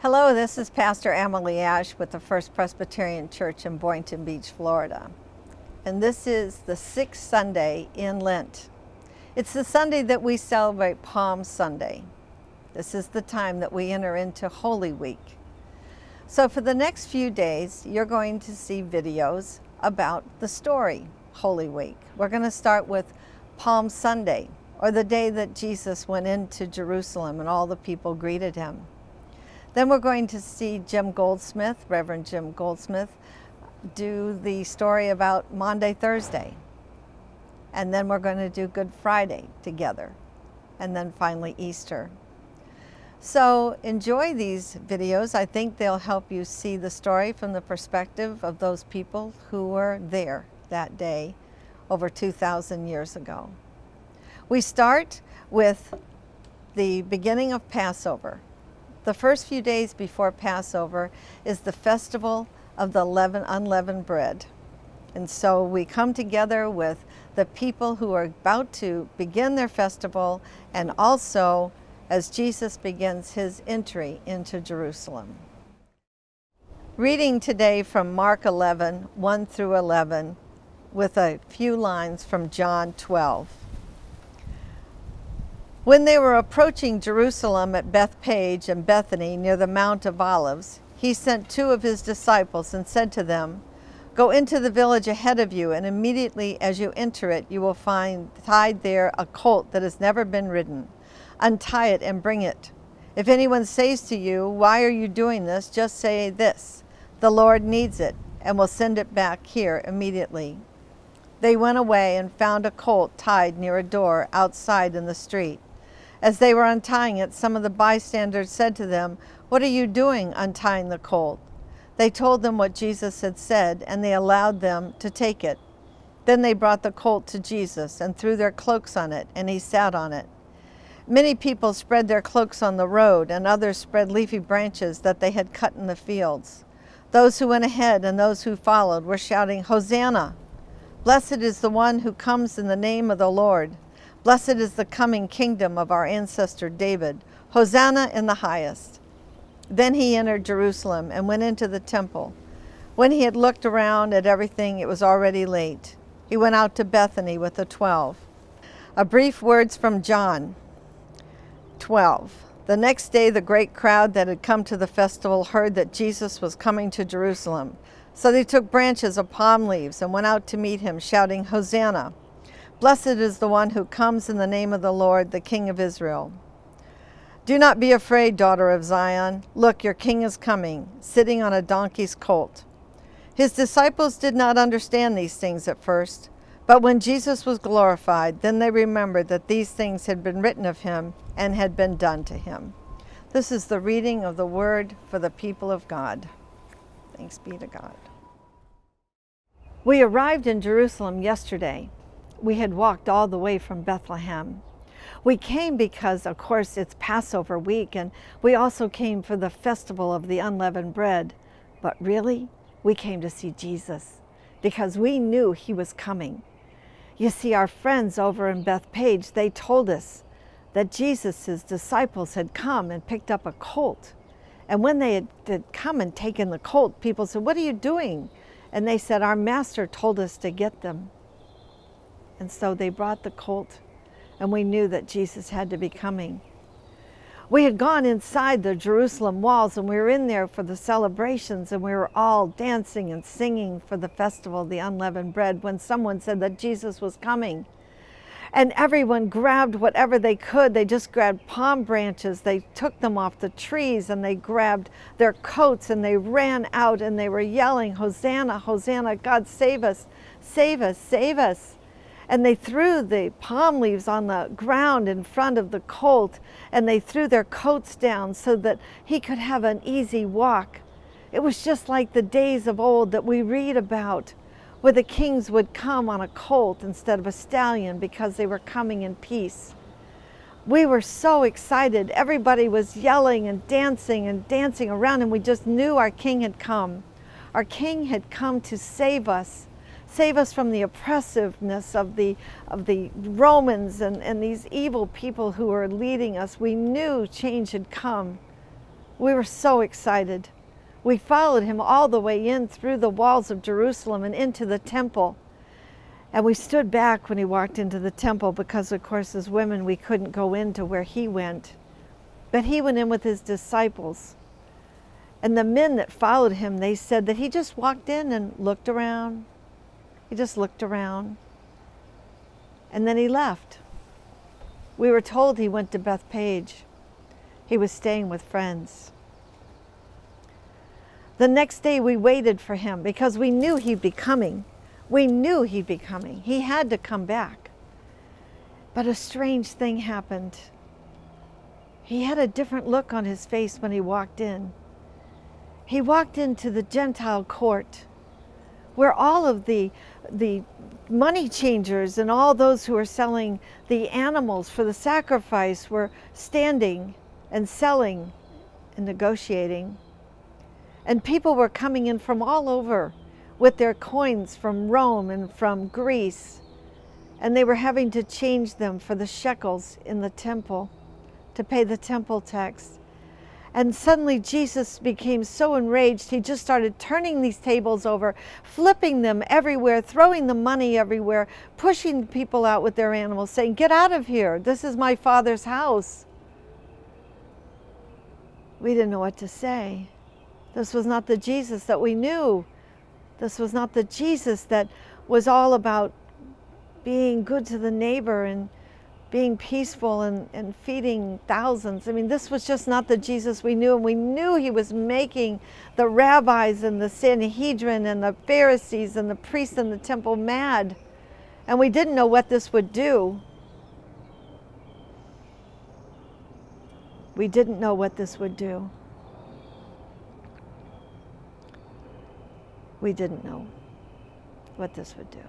Hello, this is Pastor Emily Ash with the First Presbyterian Church in Boynton Beach, Florida. And this is the sixth Sunday in Lent. It's the Sunday that we celebrate Palm Sunday. This is the time that we enter into Holy Week. So for the next few days, you're going to see videos about the story, Holy Week. We're going to start with Palm Sunday, or the day that Jesus went into Jerusalem and all the people greeted him. Then we're going to see Jim Goldsmith, Reverend Jim Goldsmith, do the story about Maundy Thursday. And then we're going to do Good Friday together. And then finally Easter. So enjoy these videos. I think they'll help you see the story from the perspective of those people who were there that day over 2,000 years ago. We start with the beginning of Passover. The first few days before Passover is the festival of the unleavened bread. And so we come together with the people who are about to begin their festival, and also as Jesus begins his entry into Jerusalem. Reading today from Mark 11, 1 through 11, with a few lines from John 12. When they were approaching Jerusalem at Bethphage and Bethany near the Mount of Olives, he sent two of his disciples and said to them, "Go into the village ahead of you, and immediately as you enter it, you will find tied there a colt that has never been ridden. Untie it and bring it. If anyone says to you, 'Why are you doing this?' just say this, 'The Lord needs it,' and will send it back here immediately." They went away and found a colt tied near a door outside in the street. As they were untying it, some of the bystanders said to them, "What are you doing untying the colt?" They told them what Jesus had said, and they allowed them to take it. Then they brought the colt to Jesus and threw their cloaks on it, and he sat on it. Many people spread their cloaks on the road, and others spread leafy branches that they had cut in the fields. Those who went ahead and those who followed were shouting, "Hosanna! Blessed is the one who comes in the name of the Lord. Blessed is the coming kingdom of our ancestor David. Hosanna in the highest." Then he entered Jerusalem and went into the temple. When he had looked around at everything, it was already late. He went out to Bethany with the 12. A brief words from John 12. The next day, the great crowd that had come to the festival heard that Jesus was coming to Jerusalem. So they took branches of palm leaves and went out to meet him, shouting, "Hosanna! Blessed is the one who comes in the name of the Lord, the King of Israel. Do not be afraid, daughter of Zion. Look, your king is coming, sitting on a donkey's colt." His disciples did not understand these things at first, but when Jesus was glorified, then they remembered that these things had been written of him and had been done to him. This is the reading of the word for the people of God. Thanks be to God. We arrived in Jerusalem yesterday. We had walked all the way from Bethlehem. We came because, of course, it's Passover week, and we also came for the festival of the unleavened bread. But really, we came to see Jesus because we knew he was coming. You see, our friends over in Bethphage, they told us that Jesus' disciples had come and picked up a colt. And when they had come and taken the colt, people said, "What are you doing?" And they said, "Our master told us to get them." And so they brought the colt, and we knew that Jesus had to be coming. We had gone inside the Jerusalem walls, and we were in there for the celebrations, and we were all dancing and singing for the festival of the unleavened bread when someone said that Jesus was coming. And everyone grabbed whatever they could. They just grabbed palm branches. They took them off the trees, and they grabbed their coats, and they ran out, and they were yelling, "Hosanna, Hosanna, God save us, save us, save us." And they threw the palm leaves on the ground in front of the colt, and they threw their coats down so that he could have an easy walk. It was just like the days of old that we read about, where the kings would come on a colt instead of a stallion because they were coming in peace. We were so excited. Everybody was yelling and dancing around, and we just knew our king had come. Our king had come to save us from the oppressiveness of the Romans and these evil people who were leading us. We knew change had come. We were so excited. We followed him all the way in through the walls of Jerusalem and into the temple. And we stood back when he walked into the temple because, of course, as women, we couldn't go into where he went. But he went in with his disciples. And the men that followed him, they said that he just walked in and looked around. He just looked around. And then he left. We were told he went to Bethpage. He was staying with friends. The next day we waited for him because we knew he'd be coming. We knew he'd be coming. He had to come back. But a strange thing happened. He had a different look on his face when he walked in. He walked into the Gentile court where all of the money changers and all those who were selling the animals for the sacrifice were standing and selling and negotiating. And people were coming in from all over with their coins from Rome and from Greece. And they were having to change them for the shekels in the temple to pay the temple tax. And suddenly Jesus became so enraged, he just started turning these tables over, flipping them everywhere, throwing the money everywhere, pushing people out with their animals, saying, "Get out of here. This is my Father's house." We didn't know what to say. This was not the Jesus that we knew. This was not the Jesus that was all about being good to the neighbor and being peaceful and feeding thousands. I mean, this was just not the Jesus we knew. And we knew he was making the rabbis and the Sanhedrin and the Pharisees and the priests in the temple mad. And we didn't know what this would do. We didn't know what this would do. We didn't know what this would do.